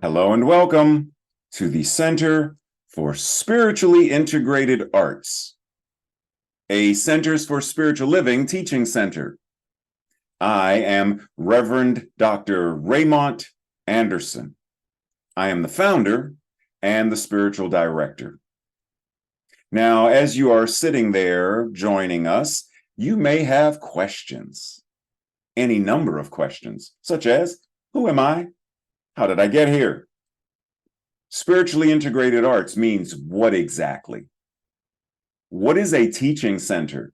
Hello and welcome to the Center for Spiritually Integrated Arts, a Centers for Spiritual Living teaching center. I am Reverend Dr. Raymont Anderson. I am the founder and the spiritual director. Now, as you are sitting there joining us, you may have questions, any number of questions, such as, who am I? How did I get here? Spiritually integrated arts means what exactly? What is a teaching center?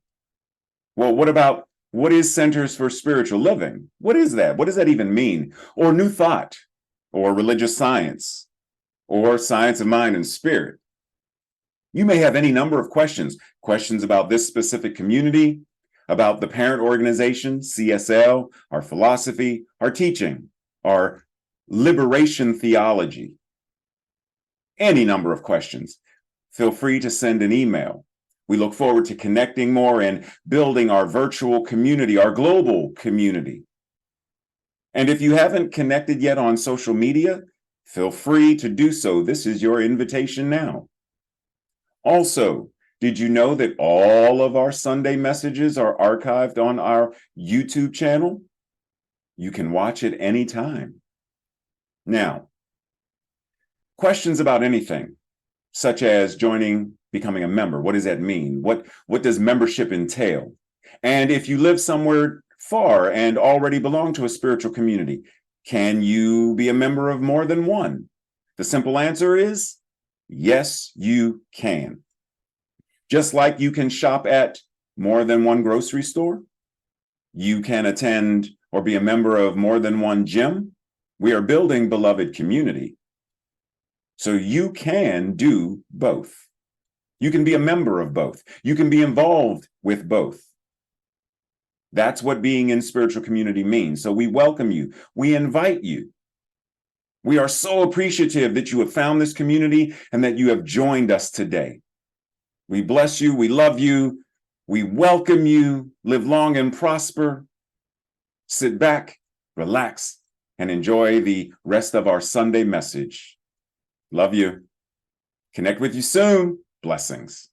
Well, what is Centers for Spiritual Living? What is that? What does that even mean? Or New Thought, or religious science, or science of mind and spirit? You may have any number of questions about this specific community, about the parent organization, CSL, our philosophy, our teaching, our liberation theology. Any number of questions. Feel free to send an email. We look forward to connecting more and building our virtual community, our global community. And if you haven't connected yet on social media, feel free to do so. This is your invitation now. Also, did you know that all of our Sunday messages are archived on our YouTube channel? You can watch it anytime. Now, questions about anything, such as becoming a member. What does that mean? What does membership entail? And if you live somewhere far and already belong to a spiritual community, can you be a member of more than one? The simple answer is yes, you can. Just like you can shop at more than one grocery store, you can attend or be a member of more than one gym. We are building beloved community. So you can do both. You can be a member of both. You can be involved with both. That's what being in spiritual community means. So we welcome you. We invite you. We are so appreciative that you have found this community and that you have joined us today. We bless you. We love you. We welcome you. Live long and prosper. Sit back, relax, and enjoy the rest of our Sunday message. Love you. Connect with you soon. Blessings.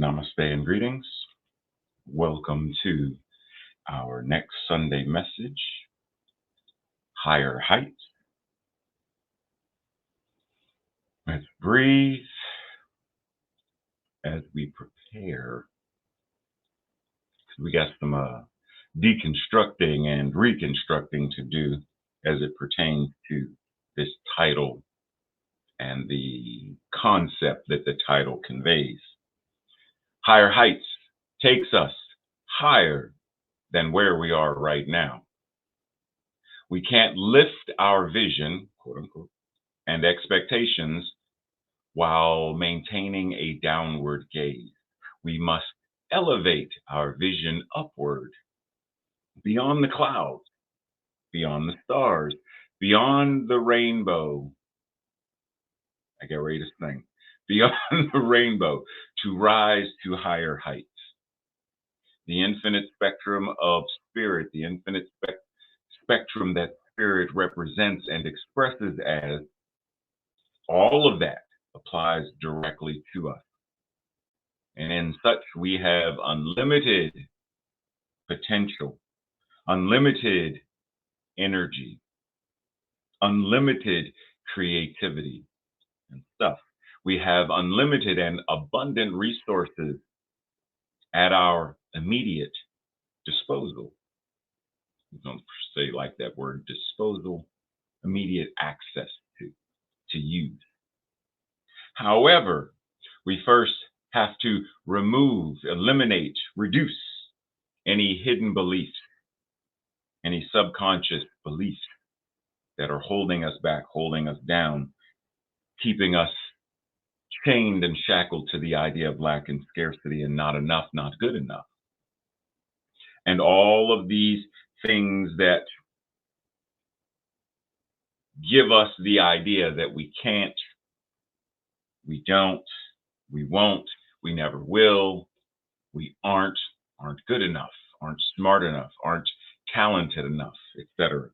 Namaste and greetings. Welcome to our next Sunday message, Higher Heights. Let's breathe as we prepare. We got some deconstructing and reconstructing to do as it pertains to this title and the concept that the title conveys. Higher Heights takes us higher than where we are right now. We can't lift our vision, quote unquote, and expectations while maintaining a downward gaze. We must elevate our vision upward, beyond the clouds, beyond the stars, beyond the rainbow. I get ready to sing. Beyond the rainbow, to rise to higher heights. The infinite spectrum of spirit, the infinite spectrum that spirit represents and expresses as, all of that applies directly to us. And in such, we have unlimited potential, unlimited energy, unlimited creativity and stuff. We have unlimited and abundant resources at our immediate disposal. We don't say like that word disposal, immediate access to use. However, we first have to remove, eliminate, reduce any hidden beliefs, any subconscious beliefs that are holding us back, holding us down, keeping us chained and shackled to the idea of lack and scarcity and not enough, not good enough. And all of these things that give us the idea that we can't, we don't, we won't, we never will, we aren't good enough, aren't smart enough, aren't talented enough, etc.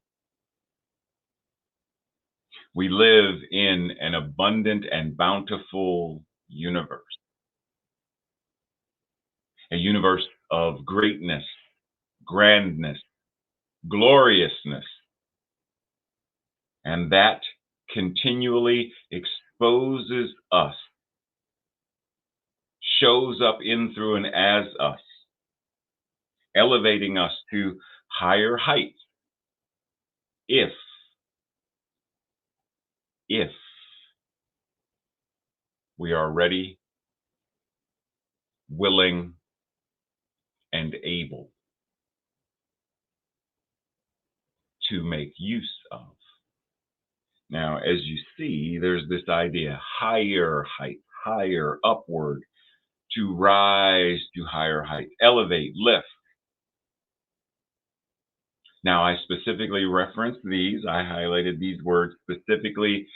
We live in an abundant and bountiful universe, a universe of greatness, grandness, gloriousness, and that continually exposes us, shows up in, through, and as us, elevating us to higher heights if we are ready, willing, and able to make use of. Now, as you see, there's this idea, higher height, higher, upward, to rise to higher height, elevate, lift. Now, I specifically referenced these, I highlighted these words specifically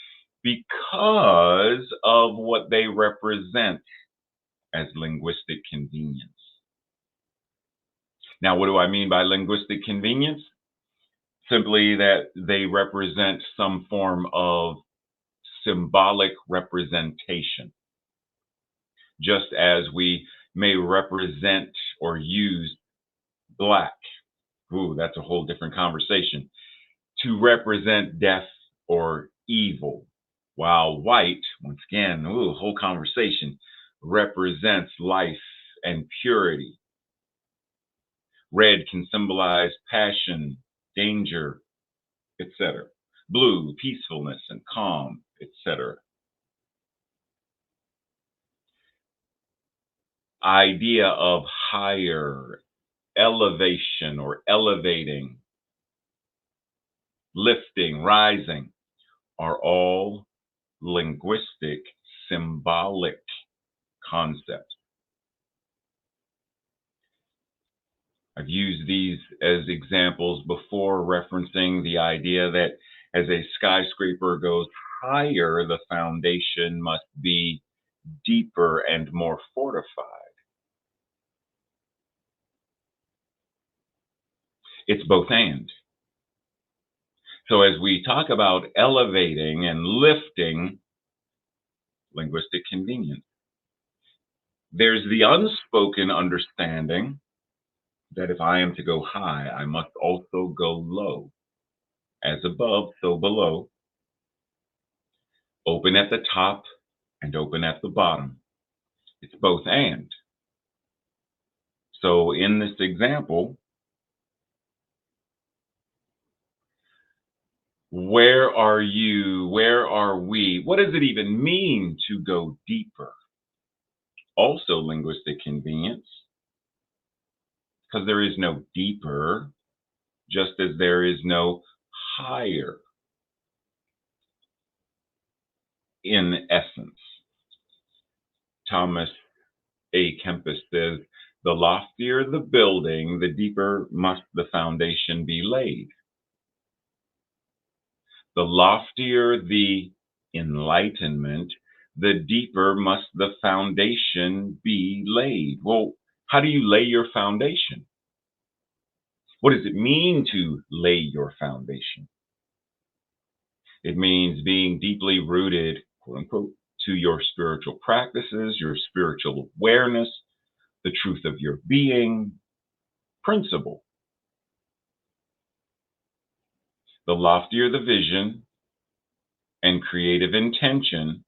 because of what they represent as linguistic convenience. Now, what do I mean by linguistic convenience? Simply that they represent some form of symbolic representation. Just as we may represent or use black, ooh, that's a whole different conversation, to represent death or evil, while white, once again, ooh, whole conversation, represents life and purity. Red can symbolize passion, danger, etc. Blue, peacefulness and calm, etc. Idea of higher, elevation or elevating, lifting, rising are all linguistic, symbolic concepts. I've used these as examples before, referencing the idea that as a skyscraper goes higher, the foundation must be deeper and more fortified. It's both and. So as we talk about elevating and lifting, linguistic convenience, There's the unspoken understanding that if I am to go high, I must also go low. As above, so below. Open at the top and open at the bottom. It's both and. So in this example, where are you? Where are we? What does it even mean to go deeper? Also linguistic convenience, because there is no deeper, just as there is no higher in essence. Thomas A. Kempis says, the loftier the building, the deeper must the foundation be laid. The loftier the enlightenment, the deeper must the foundation be laid. Well, how do you lay your foundation? What does it mean to lay your foundation? It means being deeply rooted, quote unquote, to your spiritual practices, your spiritual awareness, the truth of your being, principle. The loftier the vision and creative intention,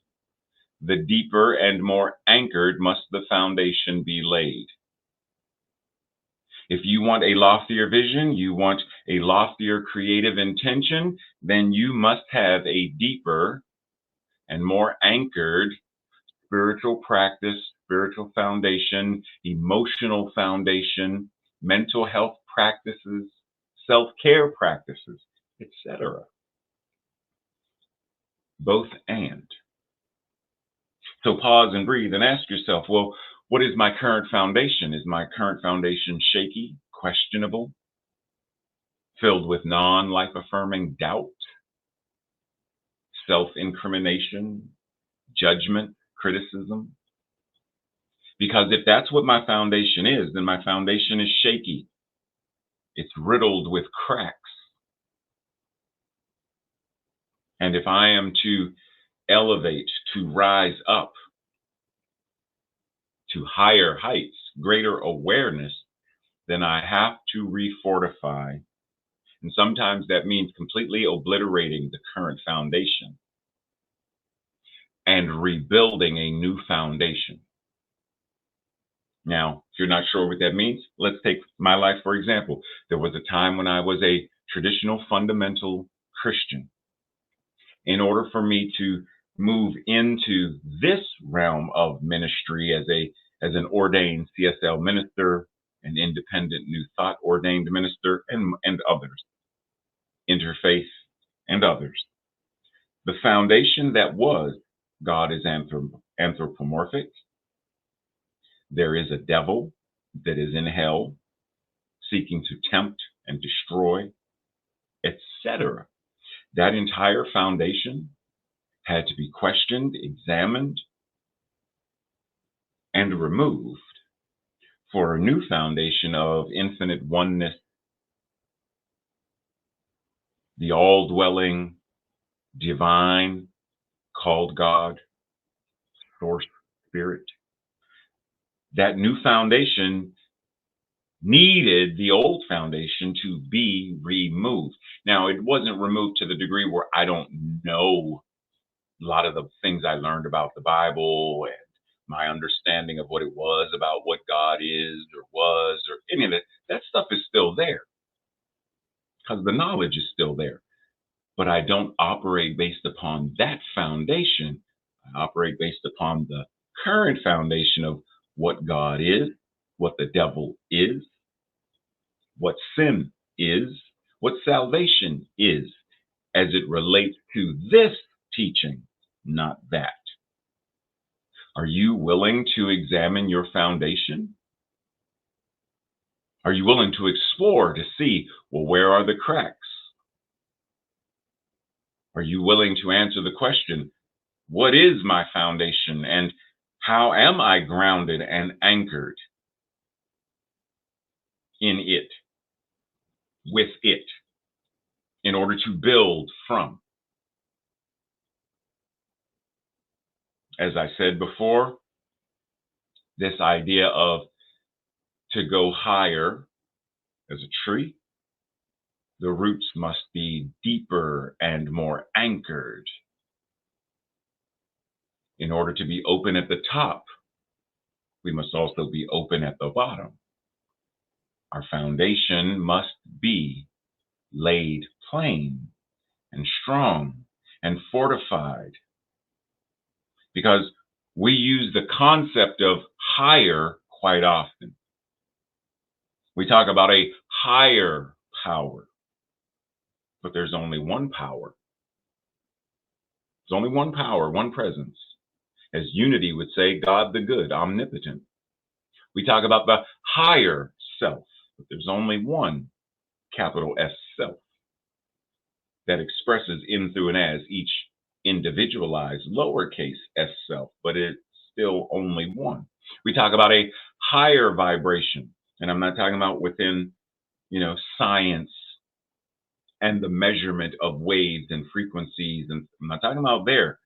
the deeper and more anchored must the foundation be laid. If you want a loftier vision, you want a loftier creative intention, then you must have a deeper and more anchored spiritual practice, spiritual foundation, emotional foundation, mental health practices, self-care practices, etc. Both and. So pause and breathe and ask yourself, well, what is my current foundation? Is my current foundation shaky, questionable, filled with non-life affirming doubt, self-incrimination, judgment, criticism? Because if that's what my foundation is, then my foundation is shaky. It's riddled with cracks. And if I am to elevate, to rise up to higher heights, greater awareness, then I have to refortify. And sometimes that means completely obliterating the current foundation and rebuilding a new foundation. Now, if you're not sure what that means, let's take my life, for example. There was a time when I was a traditional fundamental Christian. In order for me to move into this realm of ministry as an ordained CSL minister, an independent New Thought ordained minister, and others, interfaith and others, the foundation that was God is anthropomorphic. There is a devil that is in hell seeking to tempt and destroy, etc. That entire foundation had to be questioned, examined, and removed for a new foundation of infinite oneness, the all-dwelling, divine, called God, source, spirit. That new foundation needed the old foundation to be removed. Now, it wasn't removed to the degree where I don't know a lot of the things I learned about the Bible and my understanding of what it was about what God is or was or any of it. That stuff is still there because the knowledge is still there. But I don't operate based upon that foundation. I operate based upon the current foundation of what God is, what the devil is, what sin is, what salvation is, as it relates to this teaching, not that. Are you willing to examine your foundation? Are you willing to explore to see, well, where are the cracks? Are you willing to answer the question, what is my foundation and how am I grounded and anchored in it, with it, in order to build from? As I said before, This idea of to go higher as a tree, the roots must be deeper and more anchored. In order to be open at the top, we must also be open at the bottom. Our foundation must be laid plain and strong and fortified, because we use the concept of higher quite often. We talk about a higher power, but there's only one power. There's only one power, one presence. As Unity would say, God the good, omnipotent. We talk about the higher self, but there's only one capital S self that expresses in, through, and as each individualized lowercase s self, but it's still only one. We talk about a higher vibration, and I'm not talking about within, science and the measurement of waves and frequencies, and I'm not talking about there.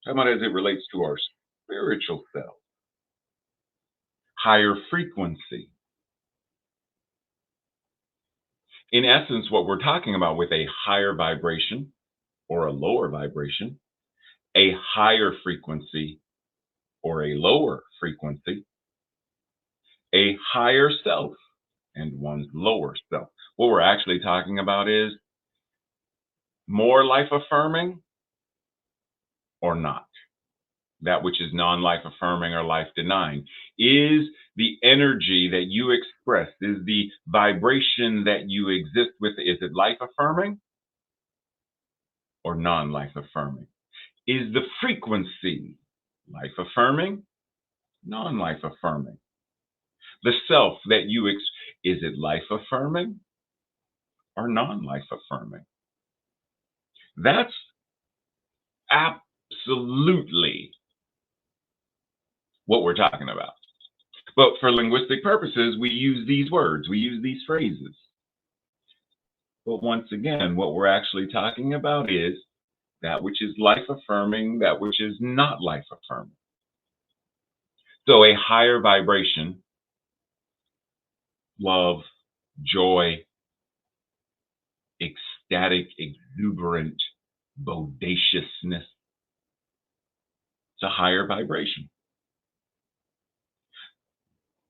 I'm talking about as it relates to our spiritual self. Higher frequency. In essence, what we're talking about with a higher vibration or a lower vibration, a higher frequency or a lower frequency, a higher self and one's lower self. What we're actually talking about is more life affirming or not. That which is non-life affirming or life denying. Is the energy that you express, is the vibration that you exist with, is it life affirming or non-life affirming? Is the frequency life affirming, non-life affirming? The self that you is it life affirming or non-life affirming? That's absolutely what we're talking about. But for linguistic purposes, we use these words, we use these phrases. But once again, what we're actually talking about is that which is life affirming, that which is not life affirming. So a higher vibration, love, joy, ecstatic, exuberant, bodaciousness. It's a higher vibration.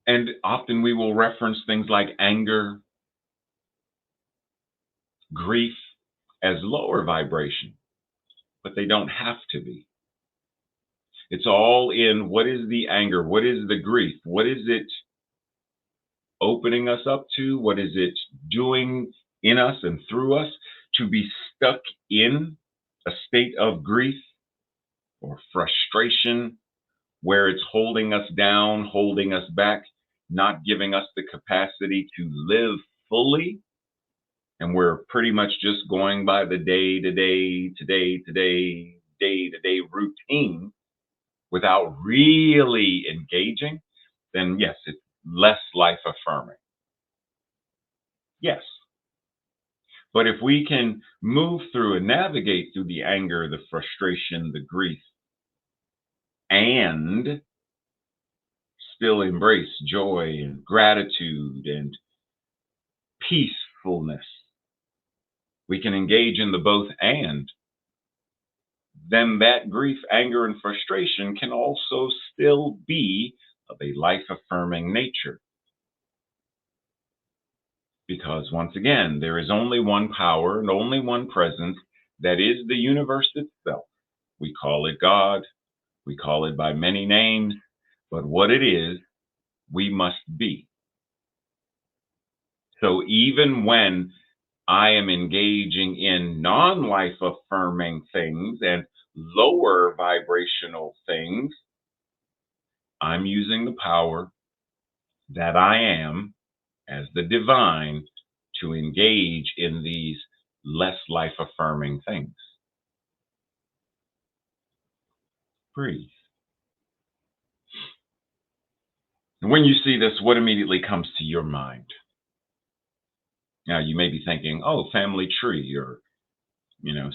And often we will reference things like anger, grief as lower vibration, but they don't have to be. It's all in what is the anger, what is the grief, what is it opening us up to, what is it doing in us and through us to be stuck in a state of grief or frustration where it's holding us down, holding us back, not giving us the capacity to live fully. And we're pretty much just going by the day-to-day routine without really engaging, then yes, it's less life affirming. Yes. But if we can move through and navigate through the anger, the frustration, the grief, and still embrace joy and gratitude and peacefulness, we can engage in the both and, then that grief, anger, and frustration can also still be of a life-affirming nature. Because once again, there is only one power and only one presence that is the universe itself. We call it God, we call it by many names, but what it is, we must be. So even when I am engaging in non-life affirming things and lower vibrational things, I'm using the power that I am as the divine to engage in these less life affirming things. Breathe. And when you see this, what immediately comes to your mind? Now, you may be thinking, oh, family tree or,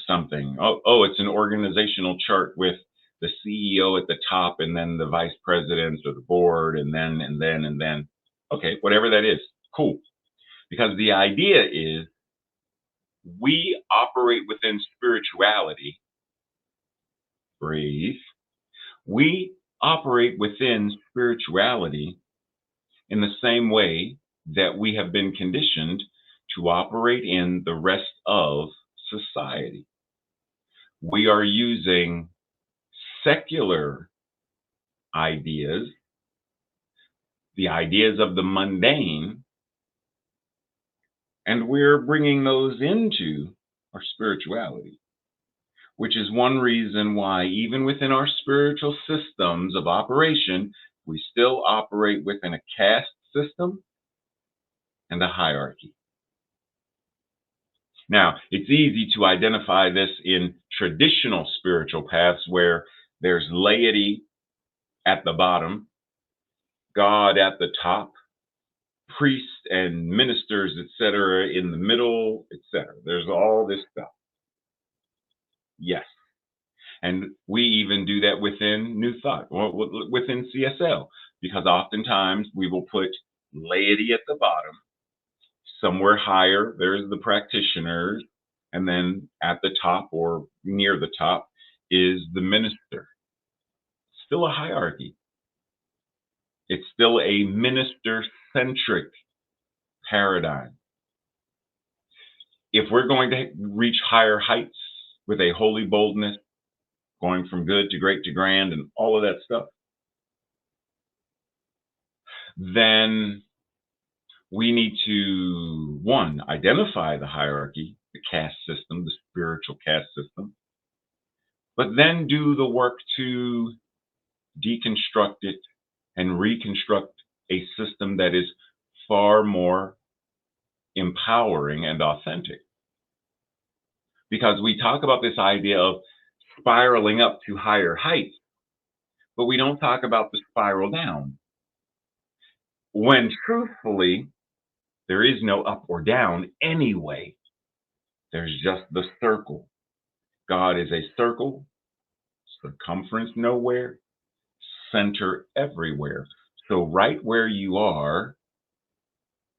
something. Oh, it's an organizational chart with the CEO at the top and then the vice presidents or the board and then. Okay, whatever that is, cool. Because the idea is we operate within spirituality. Breathe. We operate within spirituality in the same way that we have been conditioned to operate in the rest of society. We are using secular ideas, the ideas of the mundane, and we're bringing those into our spirituality, which is one reason why, even within our spiritual systems of operation, we still operate within a caste system and a hierarchy. Now, it's easy to identify this in traditional spiritual paths where there's laity at the bottom, God at the top, priests and ministers, etc., in the middle, etc. There's all this stuff. Yes. And we even do that within New Thought, or within CSL, because oftentimes we will put laity at the bottom. Somewhere higher, there's the practitioners, and then at the top or near the top is the minister. Still a hierarchy. It's still a minister-centric paradigm. If we're going to reach higher heights with a holy boldness, going from good to great to grand and all of that stuff, then we need to, one, identify the hierarchy, the caste system, the spiritual caste system, but then do the work to deconstruct it and reconstruct a system that is far more empowering and authentic. Because we talk about this idea of spiraling up to higher heights, but we don't talk about the spiral down. When truthfully, there is no up or down anyway. There's just the circle. God is a circle, circumference nowhere, center everywhere. So right where you are,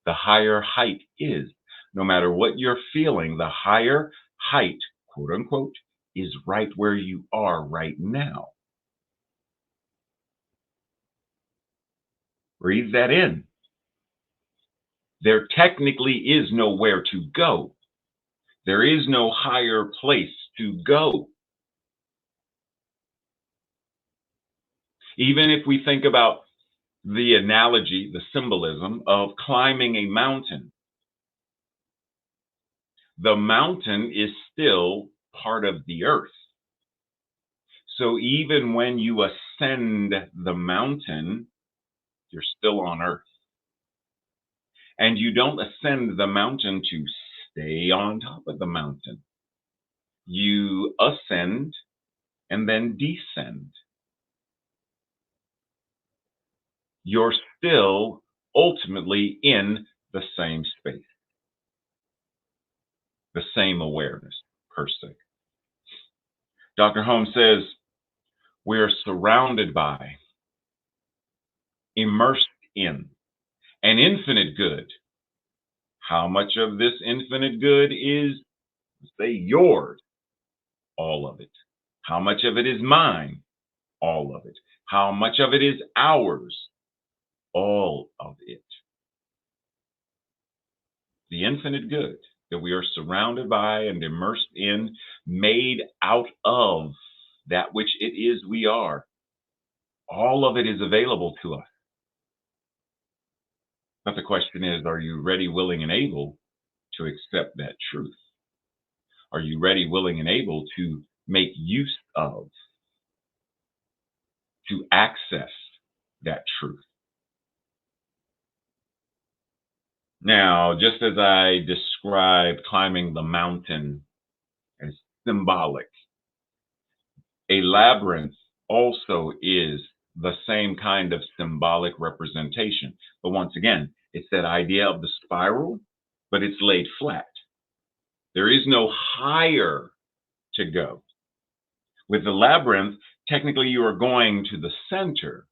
the higher height is. No matter what you're feeling, the higher height, quote unquote, is right where you are right now. Breathe that in. There technically is nowhere to go. There is no higher place to go. Even if we think about the analogy, the symbolism of climbing a mountain, the mountain is still part of the earth. So even when you ascend the mountain, you're still on earth. And you don't ascend the mountain to stay on top of the mountain. You ascend and then descend. You're still ultimately in the same space, the same awareness per se. Dr. Holmes says, we are surrounded by, immersed in, an infinite good. How much of this infinite good is, say, yours? All of it. How much of it is mine? All of it. How much of it is ours? All of it. The infinite good that we are surrounded by and immersed in, made out of that which it is we are. All of it is available to us. But the question is, are you ready, willing, and able to accept that truth? Are you ready, willing, and able to make use of, to access that truth? Now, just as I described climbing the mountain as symbolic, a labyrinth also is the same kind of symbolic representation. But once again, it's that idea of the spiral, but it's laid flat. There is no higher to go. With the labyrinth, Technically, you are going to the center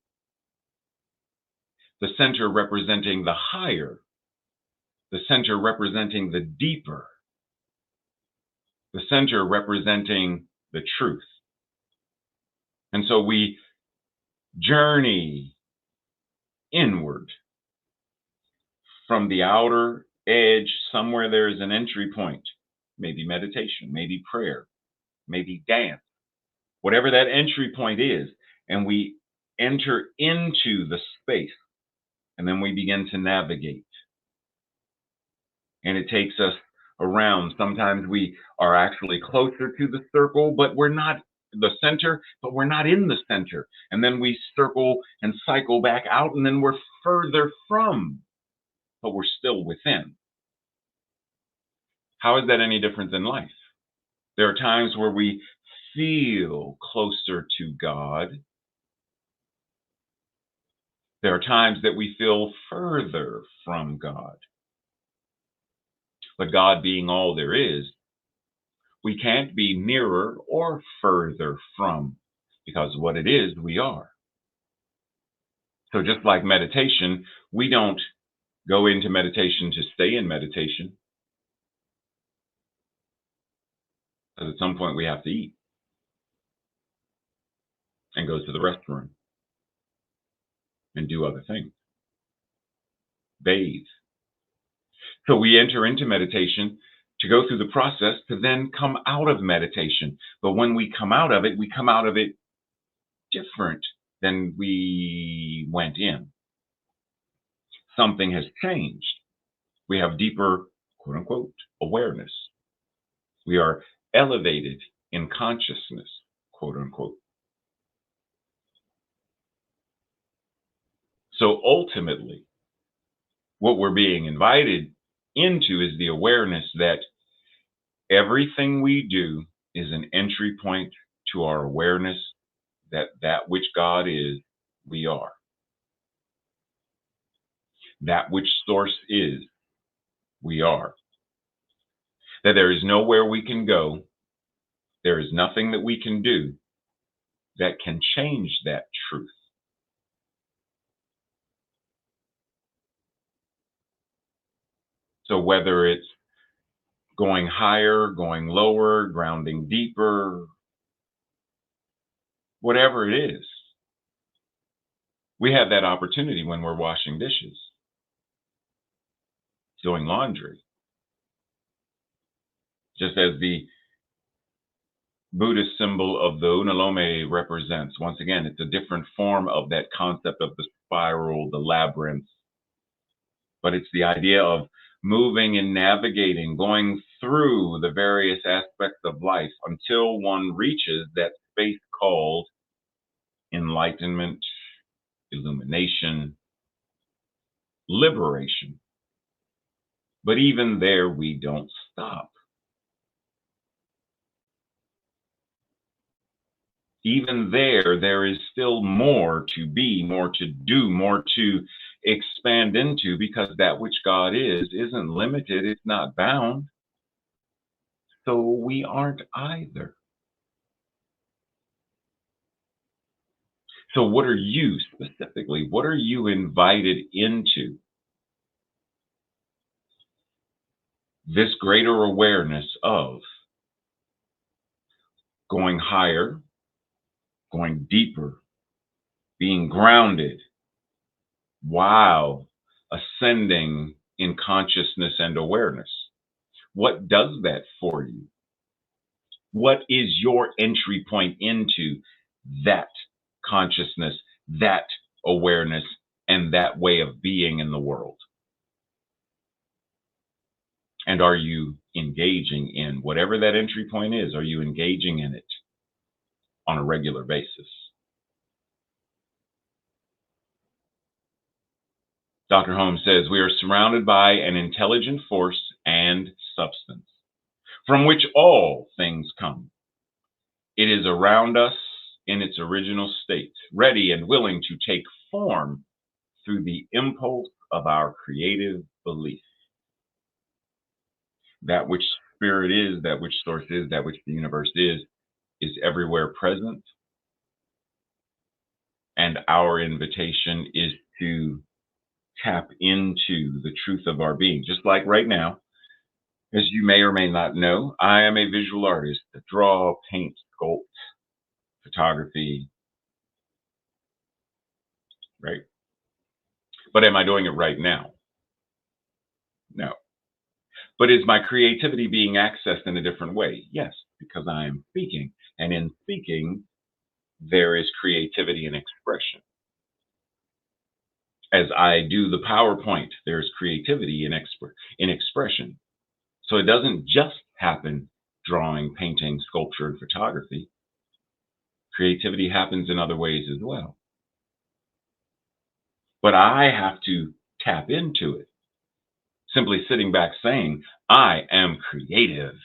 representing the higher, the center representing the deeper, the center representing the truth. And so we journey inward from the outer edge. Somewhere there is an entry point, maybe meditation, maybe prayer, maybe dance, whatever that entry point is. And we enter into the space, and then we begin to navigate. And it takes us around. Sometimes we are actually closer to the circle, but we're not the center, but we're not in the center. And then we circle and cycle back out, and then we're further from, but we're still within. How is that any different than life? There are times where we feel closer to God. There are times that we feel further from God. But God being all there is, we can't be nearer or further from, because what it is, we are. So just like meditation, we don't go into meditation to stay in meditation. Because at some point we have to eat and go to the restroom and do other things, bathe. So we enter into meditation to go through the process to then come out of meditation. But when we come out of it, we come out of it different than we went in. Something has changed. We have deeper, quote unquote, awareness. We are elevated in consciousness, quote unquote. So ultimately, what we're being invited into is the awareness that everything we do is an entry point to our awareness that which God is, we are. That which source is, we are. That there is nowhere we can go, there is nothing that we can do that can change that truth. So whether it's going higher, going lower, grounding deeper, whatever it is, we have that opportunity when we're washing dishes, doing laundry. Just as the Buddhist symbol of the unalome represents. Once again, it's a different form of that concept of the spiral, the labyrinth. But it's the idea of moving and navigating, going through the various aspects of life until one reaches that space called enlightenment, illumination, liberation. But even there, we don't stop. Even there is still more to be, more to do, more to expand into, because that which God is isn't limited, it's not bound. So we aren't either. So what are you specifically? What are you invited into? This greater awareness of going higher, going deeper, being grounded, while ascending in consciousness and awareness. What does that for you? What is your entry point into that consciousness, that awareness, and that way of being in the world? And are you engaging in whatever that entry point is? Are you engaging in it on a regular basis? Dr. Holmes says, we are surrounded by an intelligent force and substance from which all things come. It is around us in its original state, ready and willing to take form through the impulse of our creative belief. That which spirit is, that which source is, that which the universe is everywhere present And our invitation is to tap into the truth of our being. Just like right now, as you may or may not know, I am a visual artist. I draw, paint, sculpt, photography, right? But am I doing it right now? No. But is my creativity being accessed in a different way? Yes, because I am speaking. And in speaking, there is creativity and expression. As I do the PowerPoint, there's creativity in expression. So it doesn't just happen drawing, painting, sculpture, and photography. Creativity happens in other ways as well. But I have to tap into it. Simply sitting back saying, I am creative.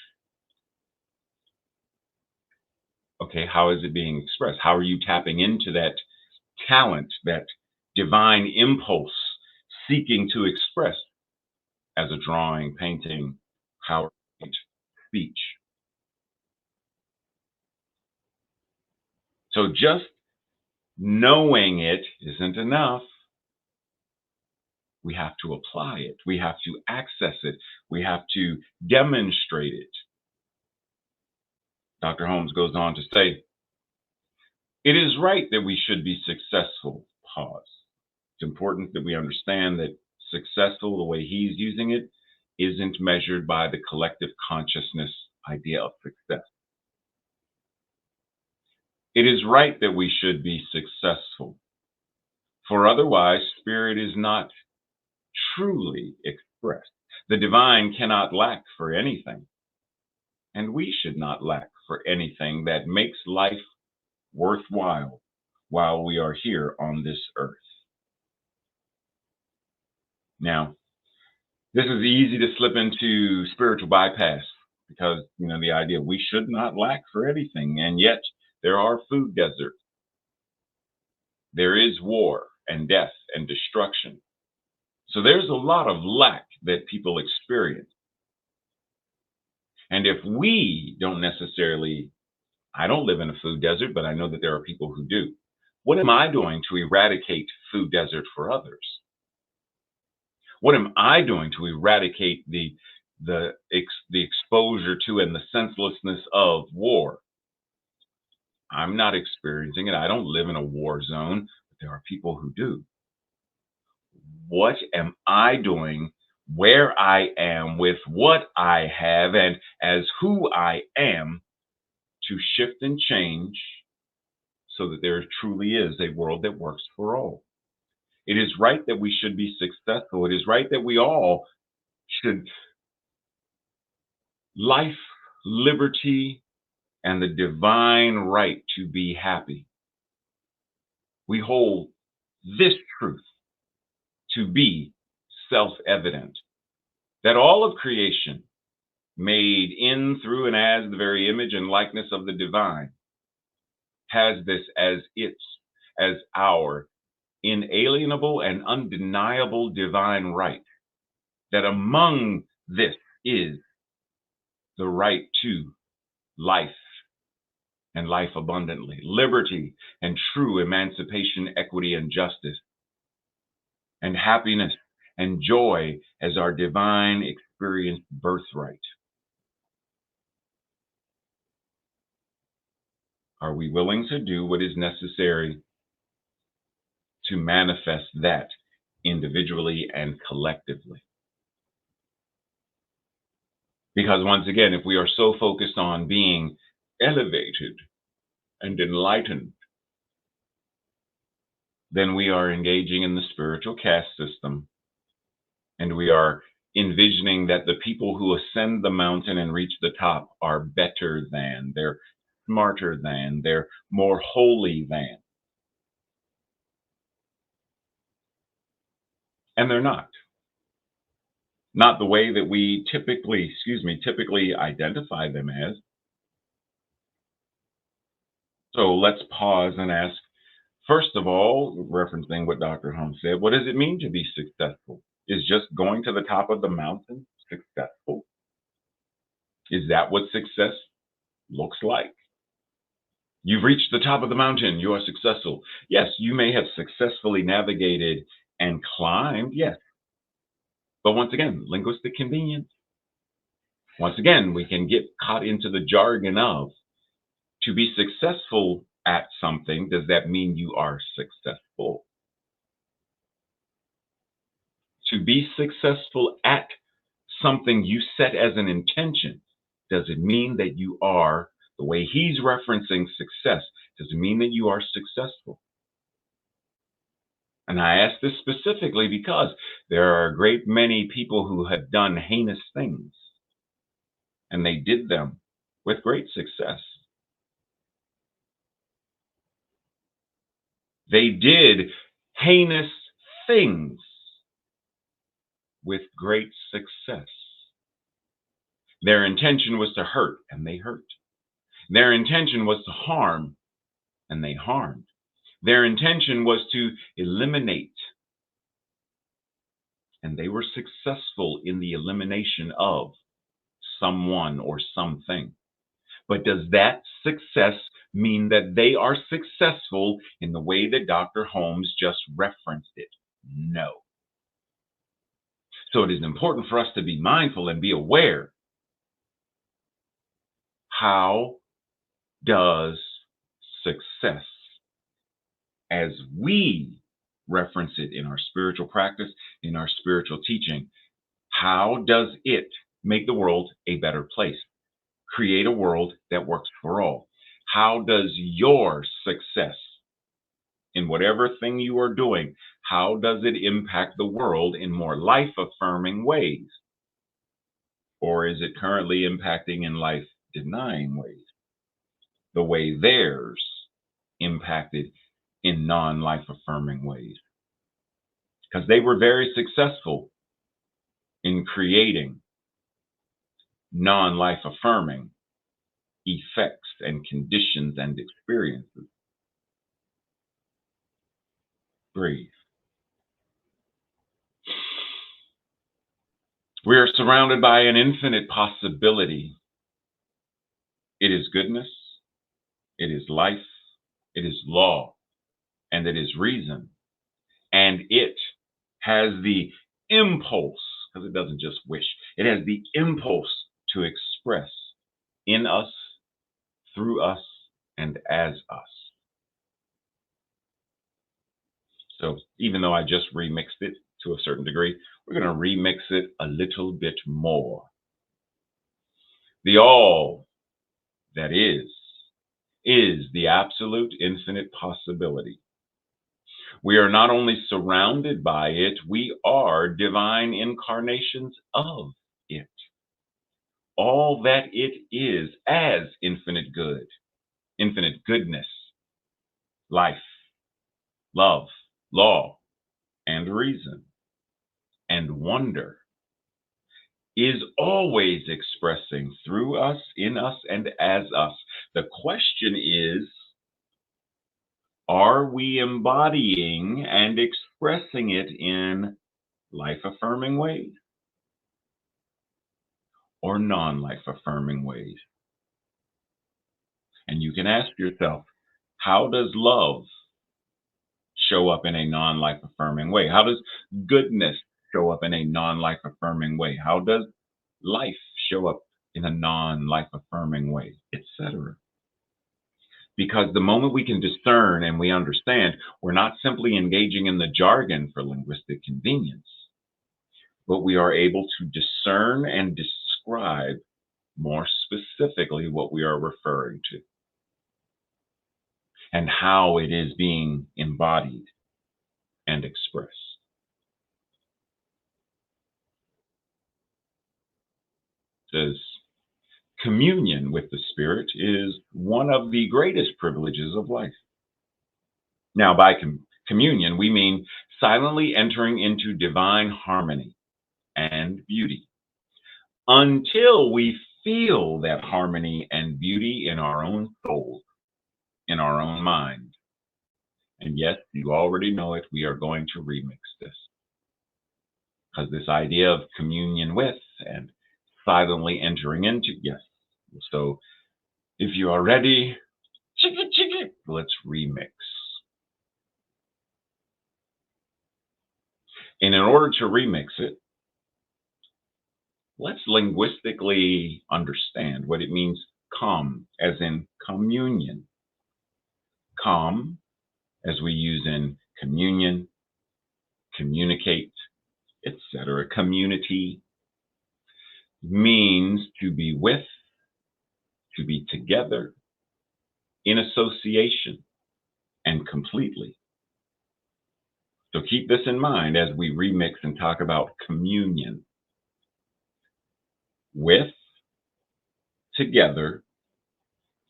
Okay, how is it being expressed? How are you tapping into that talent, that divine impulse seeking to express as a drawing, painting, PowerPoint, speech? So just knowing it isn't enough. We have to apply it. We have to access it. We have to demonstrate it. Dr. Holmes goes on to say, it is right that we should be successful. Pause. It's important that we understand that successful, the way he's using it, isn't measured by the collective consciousness idea of success. It is right that we should be successful, for otherwise, spirit is not truly expressed. The divine cannot lack for anything, and we should not lack for anything that makes life worthwhile while we are here on this earth. Now, this is easy to slip into spiritual bypass because, the idea we should not lack for anything, and yet there are food deserts. There is war and death and destruction. So there's a lot of lack that people experience. And if we don't necessarily, I don't live in a food desert, but I know that there are people who do. What am I doing to eradicate food desert for others? What am I doing to eradicate the exposure to and the senselessness of war? I'm not experiencing it. I don't live in a war zone, but there are people who do. What am I doing where I am with what I have and as who I am to shift and change so that there truly is a world that works for all? It is right that we should be successful. It is right that we all should life, liberty, and the divine right to be happy. We hold this truth to be self-evident, that all of creation, made in, through, and as the very image and likeness of the divine, has this as our inalienable and undeniable divine right, that among this is the right to life and life abundantly, liberty and true emancipation, equity, and justice, and happiness and joy as our divine experienced birthright. Are we willing to do what is necessary to manifest that individually and collectively? Because once again, if we are so focused on being elevated and enlightened, then we are engaging in the spiritual caste system, and we are envisioning that the people who ascend the mountain and reach the top are better than, they're smarter than, they're more holy than. And they're not. Not the way that we typically identify them as. So let's pause and ask, first of all, referencing what Dr. Holmes said, what does it mean to be successful? Is just going to the top of the mountain successful? Is that what success looks like? You've reached the top of the mountain. You are successful. Yes, you may have successfully navigated and climbed. Yes. But once again, linguistic convenience. Once again, we can get caught into the jargon of to be successful at something. Does that mean you are successful? To be successful at something you set as an intention, does it mean that you are, the way he's referencing success, does it mean that you are successful? And I ask this specifically because there are a great many people who have done heinous things, and they did them with great success. They did heinous things with great success. Their intention was to hurt, and they hurt. Their intention was to harm, and they harmed. Their intention was to eliminate, and they were successful in the elimination of someone or something. But does that success mean that they are successful in the way that Dr. Holmes just referenced it? No. So it is important for us to be mindful and be aware. How does success, as we reference it in our spiritual practice, in our spiritual teaching, how does it make the world a better place? Create a world that works for all. How does your success in whatever thing you are doing, how does it impact the world in more life-affirming ways? Or is it currently impacting in life-denying ways? The way theirs impacted in non-life-affirming ways. Because they were very successful in creating non-life-affirming effects and conditions and experiences. Breathe. We are surrounded by an infinite possibility. It is goodness, it is life, it is law, and it is reason. And it has the impulse, because it doesn't just wish, it has the impulse to express in us, through us, and as us. So even though I just remixed it to a certain degree, we're going to remix it a little bit more. The all that is the absolute infinite possibility. We are not only surrounded by it, we are divine incarnations of it. All that it is as infinite good, infinite goodness, life, love, law, and reason, and wonder, is always expressing through us, in us, and as us. The question is, are we embodying and expressing it in life-affirming ways or non-life-affirming ways? And you can ask yourself, how does love show up in a non-life affirming way? How does goodness show up in a non-life affirming way? How does life show up in a non-life affirming way, etc.? Because the moment we can discern and we understand, we're not simply engaging in the jargon for linguistic convenience, but we are able to discern and describe more specifically what we are referring to and how it is being embodied and expressed. Says, communion with the Spirit is one of the greatest privileges of life. Now, by communion, we mean silently entering into divine harmony and beauty until we feel that harmony and beauty in our own soul, in our own mind. And yes, you already know it, we are going to remix this. Because this idea of communion with and silently entering into, yes. So if you are ready, chicka let's remix. And in order to remix it, let's linguistically understand what it means come, as in communion. Come, as we use in communion, communicate, etc. Community means to be with, to be together, in association, and completely. So keep this in mind as we remix and talk about communion. With, together,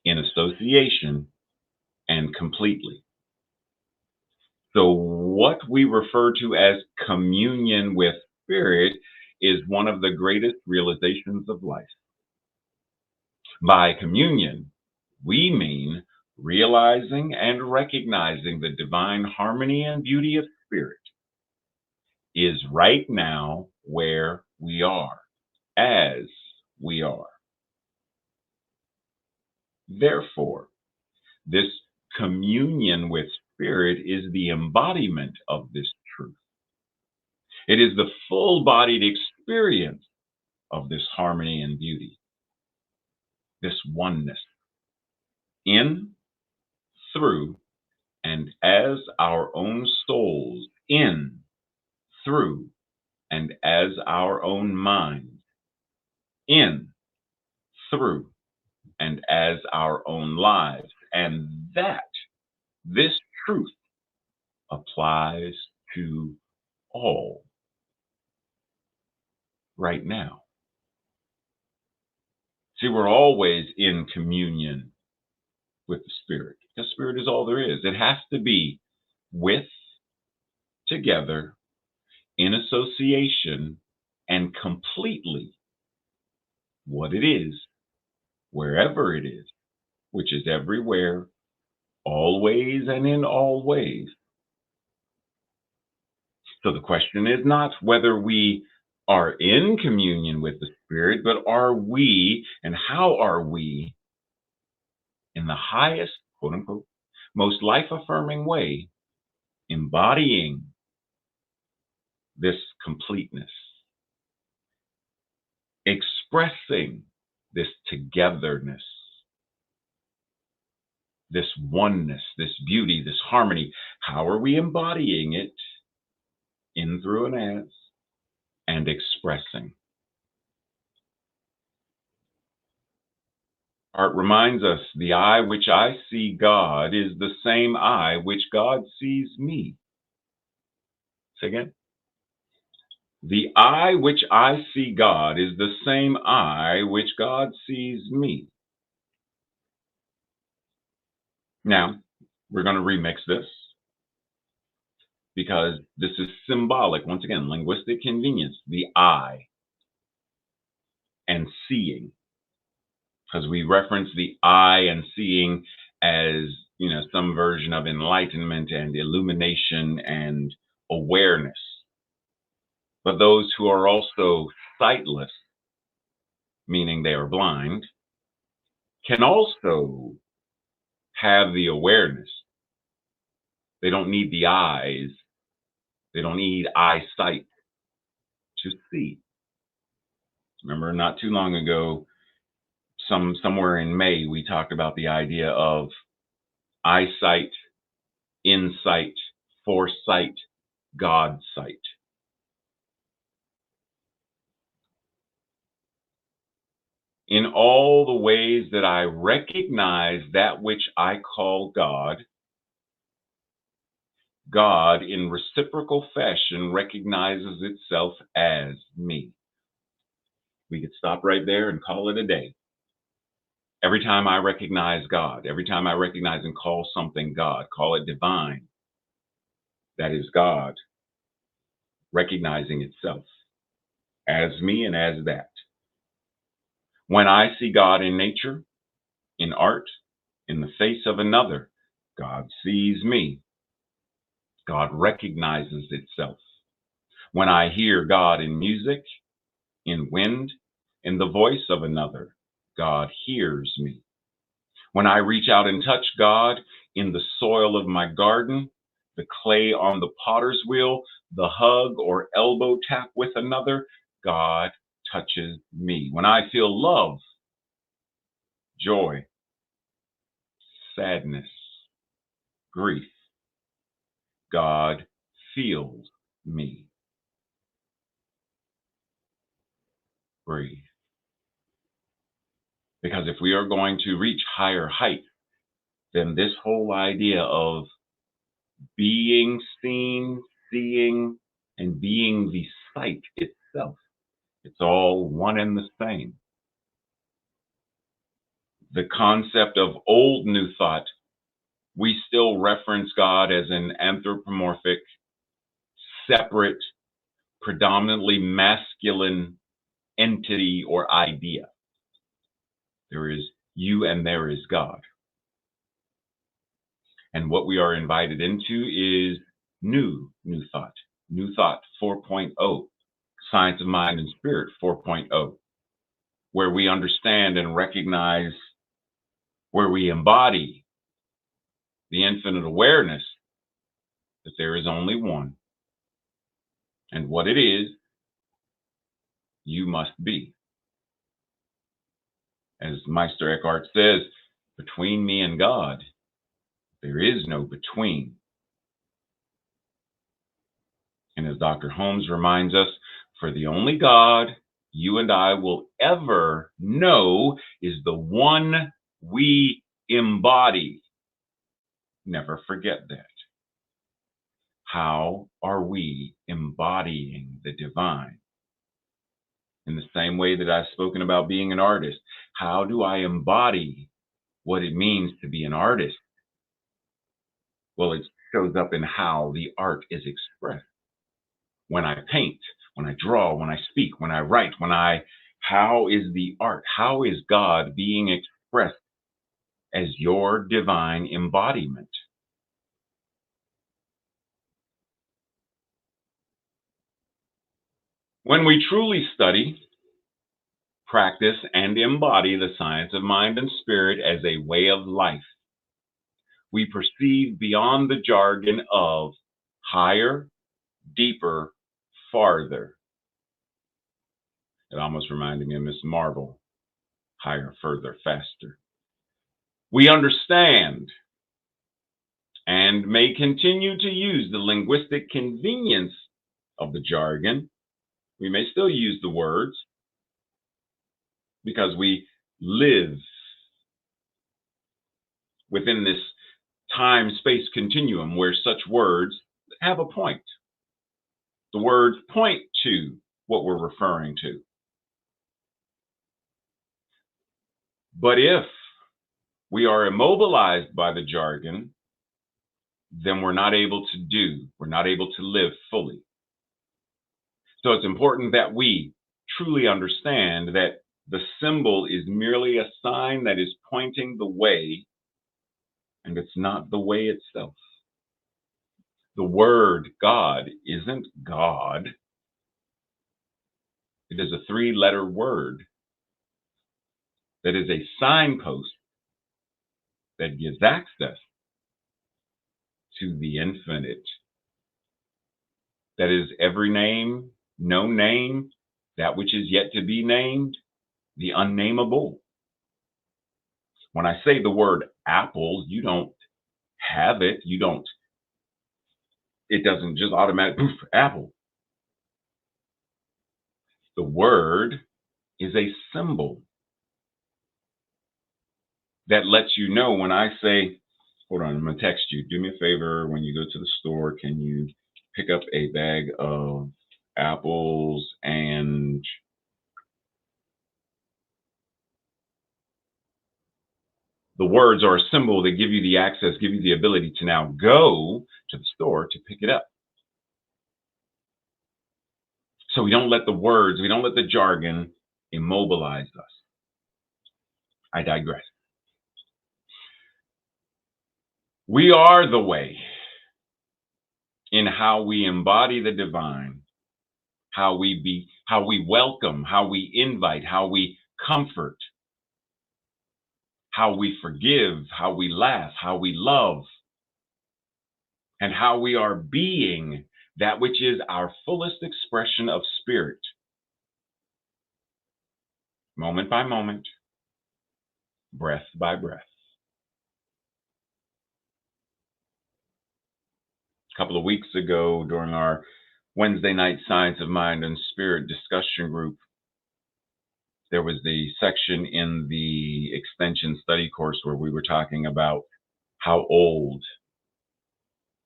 in association, and completely. So, what we refer to as communion with Spirit is one of the greatest realizations of life. By communion, we mean realizing and recognizing the divine harmony and beauty of Spirit is right now where we are, as we are. Therefore, this communion with Spirit is the embodiment of this truth. It is the full bodied experience of this harmony and beauty, this oneness in, through, and as our own souls, in, through, and as our own minds, in, through, and as our own lives. And this truth applies to all right now. See, we're always in communion with the Spirit. The Spirit is all there is. It has to be with, together, in association, and completely what it is, wherever it is, which is everywhere, always, and in all ways. So the question is not whether we are in communion with the Spirit, but are we, and how are we, in the highest, quote unquote, most life affirming way, embodying this completeness, expressing this togetherness, this oneness, this beauty, this harmony. How are we embodying it in, through, and as, and expressing? Art reminds us the eye which I see God is the same eye which God sees me. Say again. The eye which I see God is the same eye which God sees me. Now, we're going to remix this because this is symbolic. Once again, linguistic convenience, the eye and seeing. Because we reference the eye and seeing as, some version of enlightenment and illumination and awareness. But those who are also sightless, meaning they are blind, can also have the awareness. They don't need the eyes. They don't need eyesight to see. Remember, not too long ago, somewhere in May, we talked about the idea of eyesight, insight, foresight, God sight. In all the ways that I recognize that which I call God, God, in reciprocal fashion, recognizes itself as me. We could stop right there and call it a day. Every time I recognize God, every time I recognize and call something God, call it divine, that is God recognizing itself as me and as that. When I see God in nature, in art, in the face of another, God sees me. God recognizes itself. When I hear God in music, in wind, in the voice of another, God hears me. When I reach out and touch God in the soil of my garden, the clay on the potter's wheel, the hug or elbow tap with another, God touches me. When I feel love, joy, sadness, grief, God feels me. Breathe. Because if we are going to reach higher heights, then this whole idea of being seen, seeing, and being the sight itself, it's all one and the same. The concept of old New Thought, we still reference God as an anthropomorphic, separate, predominantly masculine entity or idea. There is you and there is God. And what we are invited into is new thought, New Thought 4.0, Science of Mind and Spirit 4.0, where we understand and recognize, where we embody the infinite awareness that there is only one. And what it is, you must be. As Meister Eckhart says, between me and God, there is no between. And as Dr. Holmes reminds us, for the only God you and I will ever know is the one we embody. Never forget that. How are we embodying the divine? In the same way that I've spoken about being an artist, how do I embody what it means to be an artist? Well, it shows up in how the art is expressed. When I paint, when I draw, when I speak, when I write, how is the art? How is God being expressed as your divine embodiment? When we truly study, practice, and embody the science of mind and spirit as a way of life, we perceive beyond the jargon of higher, deeper, farther. It almost reminded me of Miss Marvel, higher, further, faster. We understand and may continue to use the linguistic convenience of the jargon. We may still use the words because we live within this time-space continuum where such words have a point. The words point to what we're referring to. But if we are immobilized by the jargon, then we're not able to live fully. So it's important that we truly understand that the symbol is merely a sign that is pointing the way, and it's not the way itself. The word God isn't God. It is a three-letter word that is a signpost that gives access to the infinite. That is every name, no name, that which is yet to be named, the unnameable. When I say the word apple, you don't have it. It doesn't just automatically, poof, apple. The word is a symbol that lets you know when I say, hold on, I'm going to text you. Do me a favor, when you go to the store, can you pick up a bag of apples and the words are a symbol that give you the access, give you the ability to now go to the store to pick it up. So we don't let the words, we don't let the jargon immobilize us. I digress. We are the way in how we embody the divine, how we welcome, how we invite, how we comfort, how we forgive, how we laugh, how we love, and how we are being that which is our fullest expression of spirit, moment by moment, breath by breath. A couple of weeks ago, during our Wednesday night Science of Mind and Spirit discussion group, there was the section in the extension study course where we were talking about how old,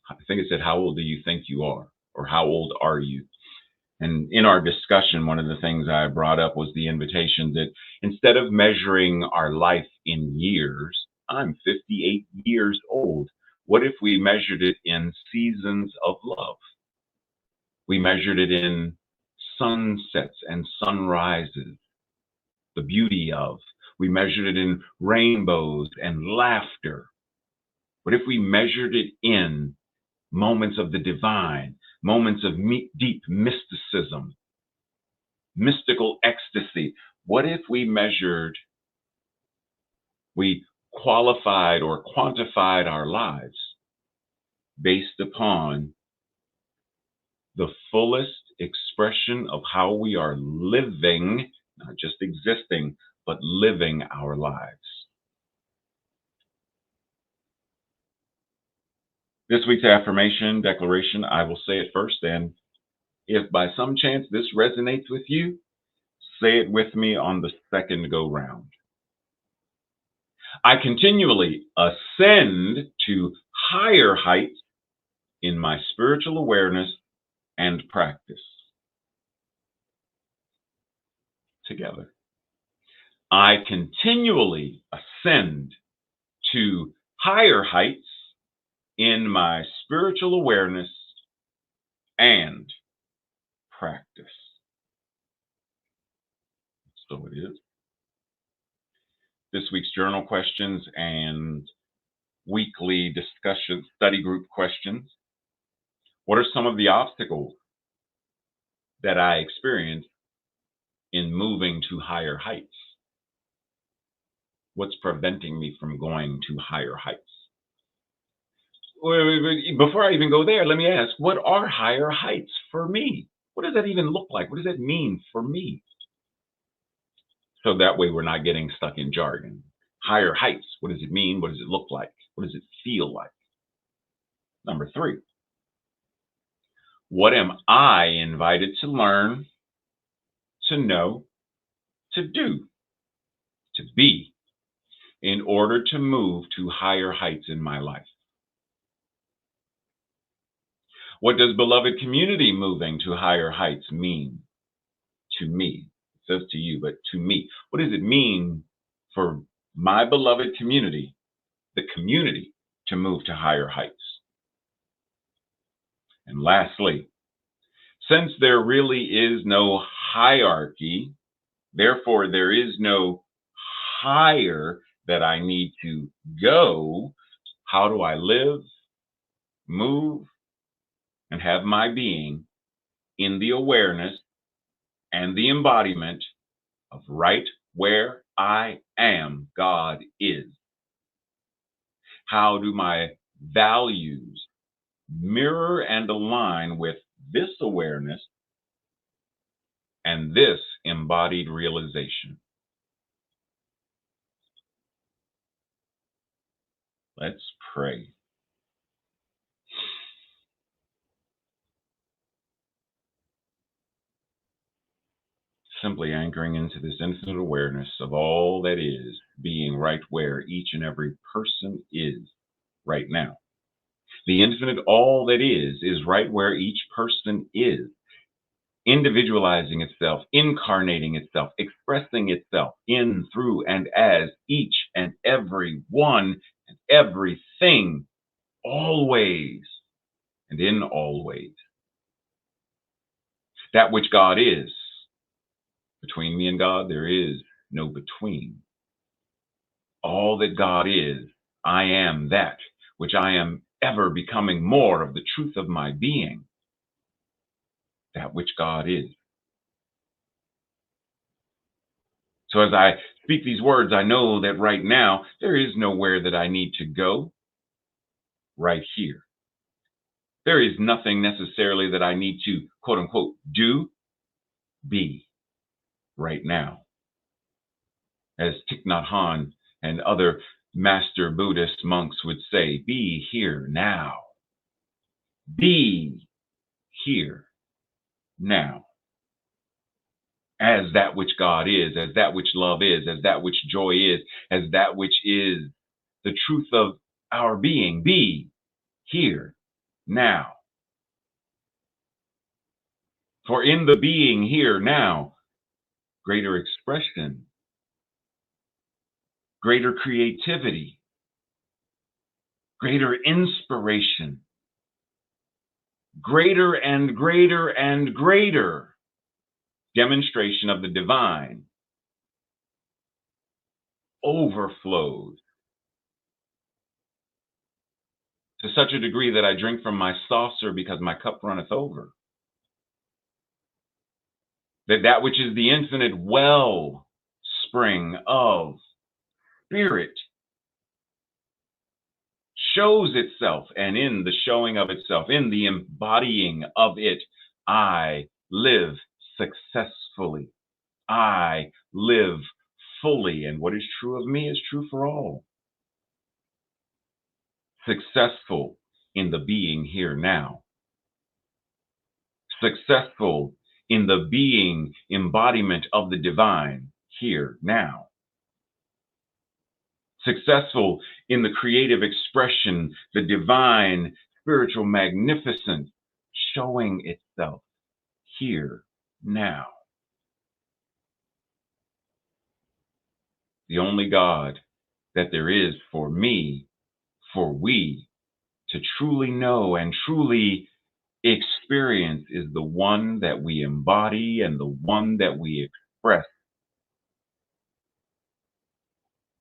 I think it said, how old do you think you are? Or how old are you? And in our discussion, one of the things I brought up was the invitation that instead of measuring our life in years, I'm 58 years old. What if we measured it in seasons of love? We measured it in sunsets and sunrises, the beauty of. We measured it in rainbows and laughter. What if we measured it in moments of the divine, moments of deep mysticism, mystical ecstasy? What if we qualified or quantified our lives based upon the fullest expression of how we are living, not just existing, but living our lives? This week's affirmation declaration, I will say it first, and if by some chance this resonates with you, say it with me on the second go round. I continually ascend to higher heights in my spiritual awareness and practice. Together. I continually ascend to higher heights in my spiritual awareness and practice. So it is. This week's journal questions and weekly discussion study group questions. What are some of the obstacles that I experience in moving to higher heights? What's preventing me from going to higher heights? Before I even go there, let me ask, what are higher heights for me? What does that even look like? What does that mean for me? So that way we're not getting stuck in jargon. Higher heights, what does it mean? What does it look like? What does it feel like? Number 3, what am I invited to learn, to know, to do, to be, in order to move to higher heights in my life? What does beloved community moving to higher heights mean to me? It says to you, but to me. What does it mean for my beloved community, the community, to move to higher heights? And lastly, since there really is no hierarchy, therefore there is no higher that I need to go, how do I live, move, and have my being in the awareness and the embodiment of right where I am, God is? How do my values mirror and align with this awareness and this embodied realization? Let's pray. Simply anchoring into this infinite awareness of all that is, being right where each and every person is right now. The infinite all that is right where each person is, individualizing itself, incarnating itself, expressing itself in, through, and as each and every one and everything, always and in all ways. That which God is. Between me and God, there is no between. All that God is, I am that which I am ever becoming more of the truth of my being. That which God is. So as I speak these words, I know that right now there is nowhere that I need to go. Right here. There is nothing necessarily that I need to, quote unquote, do, be right now. As Thich Nhat Hanh and other master Buddhist monks would say, be here now. Be here now. As that which God is, as that which love is, as that which joy is, as that which is the truth of our being. Be here now. For in the being here now, greater expression, greater creativity, greater inspiration, greater and greater and greater demonstration of the divine overflows to such a degree that I drink from my saucer because my cup runneth over. That which is the infinite wellspring of spirit shows itself, and in the showing of itself, in the embodying of it, I live successfully. I live fully, and what is true of me is true for all. Successful in the being here now. Successful in the being embodiment of the divine here now. Successful in the creative expression, the divine spiritual magnificence showing itself here now. The only God that there is for me, for we to truly know and truly experience is the one that we embody and the one that we express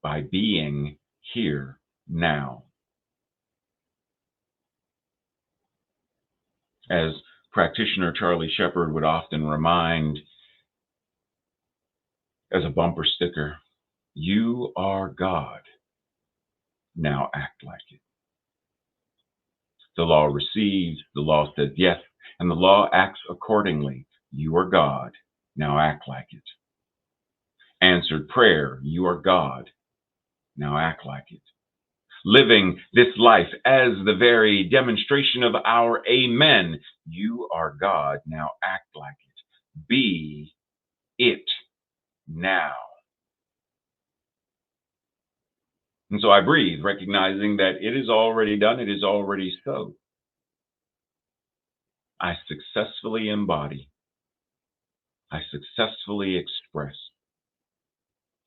by being here now. As practitioner Charlie Shepherd would often remind as a bumper sticker, you are God. Now act like it. The law receives, the law says yes, and the law acts accordingly. You are God. Now act like it. Answered prayer, you are God. Now act like it. Living this life as the very demonstration of our amen. You are God. Now act like it. Be it now. And so I breathe, recognizing that it is already done, it is already so. I successfully embody. I successfully express.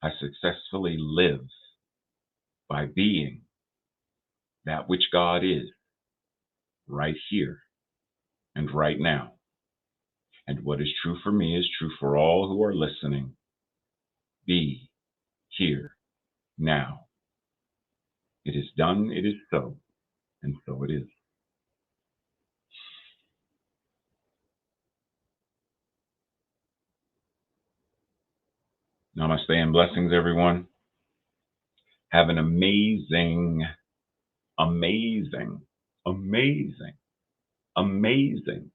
I successfully live by being that which God is right here and right now. And what is true for me is true for all who are listening. Be here now. It is done, it is so, and so it is. Namaste and blessings, everyone. Have an amazing, amazing, amazing, amazing,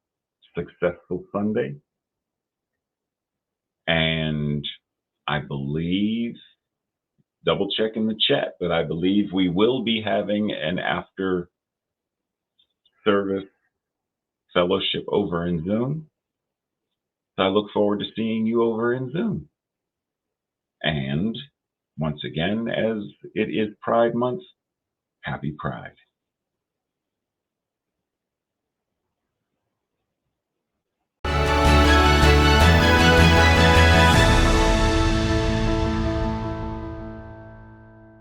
successful Sunday. And I believe, double check in the chat, but I believe we will be having an after service fellowship over in Zoom. So I look forward to seeing you over in Zoom. And once again, as it is Pride Month, happy Pride.